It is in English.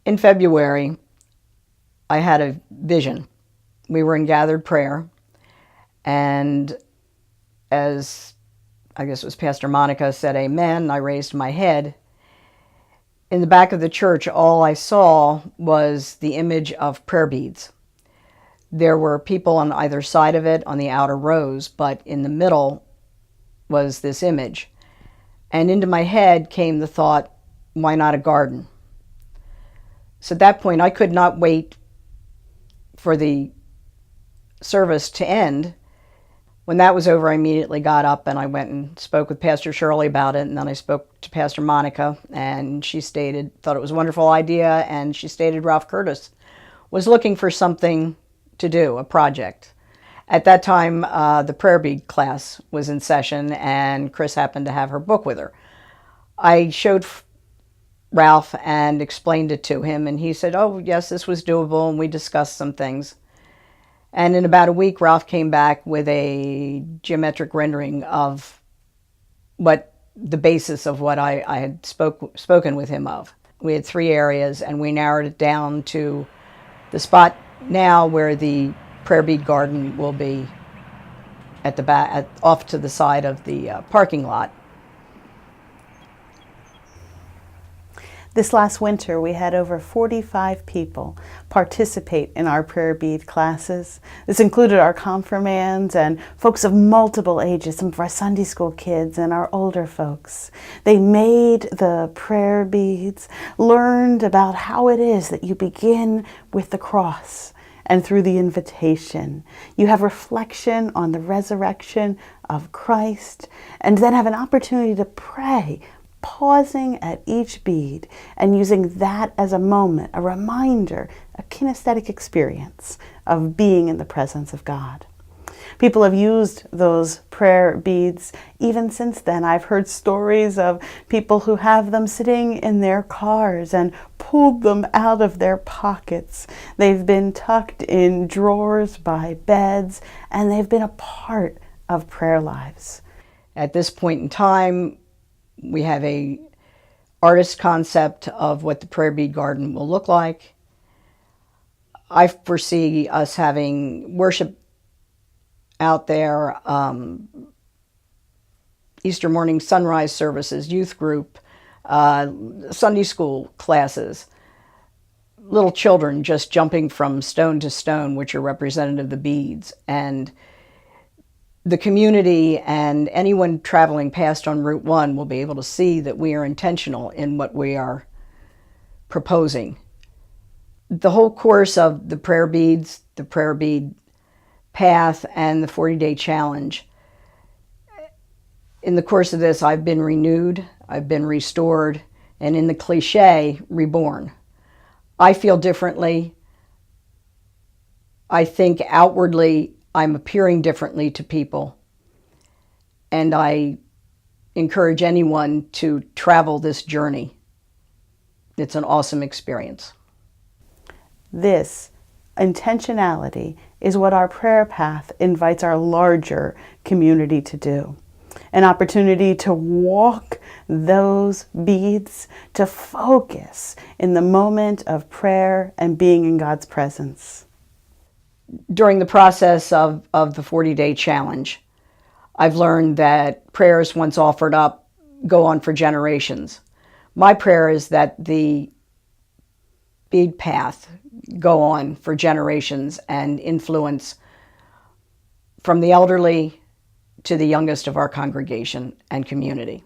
In February, I had a vision. We were in gathered prayer, and as I guess it was Pastor Monica said amen, I raised my head. In the back of the church, all I saw was the image of prayer beads. There were people on either side of it on the outer rows, but in the middle was this image. And into my head came the thought, why not a garden? So at that point, I could not wait for the service to end. When that was over, I immediately got up and I went and spoke with Pastor Shirley about it. And then I spoke to Pastor Monica, and she thought it was a wonderful idea. And she stated Ralph Curtis was looking for something to do, a project. At that time, the prayer bead class was in session, and Chris happened to have her book with her. I showed Ralph and explained it to him, and he said, oh, yes, this was doable, and we discussed some things. And in about a week, Ralph came back with a geometric rendering of what the basis of what I had spoken with him of. We had 3 areas, and we narrowed it down to the spot now where the prayer bead garden will be at the back, off to the side of the parking lot. This last winter, we had over 45 people participate in our prayer bead classes. This included our confirmands and folks of multiple ages, some of our Sunday school kids and our older folks. They made the prayer beads, learned about how it is that you begin with the cross, and through the invitation, you have reflection on the resurrection of Christ, and then have an opportunity to pray, pausing at each bead and using that as a moment, a reminder, a kinesthetic experience of being in the presence of God. People have used those prayer beads even since then. I've heard stories of people who have them sitting in their cars and pulled them out of their pockets. They've been tucked in drawers by beds, and they've been a part of prayer lives. At this point in time, we have a artist concept of what the prayer bead garden will look like. I foresee us having worship out there, Easter morning sunrise services, youth group, Sunday school classes, little children just jumping from stone to stone, which are representative of the beads, and the community and anyone traveling past on Route 1 will be able to see that we are intentional in what we are proposing. The whole course of the prayer beads, the prayer bead path, and the 40-day challenge, in the course of this, I've been renewed, I've been restored, and in the cliche, reborn. I feel differently. I think outwardly I'm appearing differently to people, and I encourage anyone to travel this journey. It's an awesome experience. This intentionality is what our prayer path invites our larger community to do. An opportunity to walk those beads, to focus in the moment of prayer and being in God's presence. During the process of the 40-day challenge, I've learned that prayers once offered up go on for generations. My prayer is that the bead path go on for generations and influence from the elderly to the youngest of our congregation and community.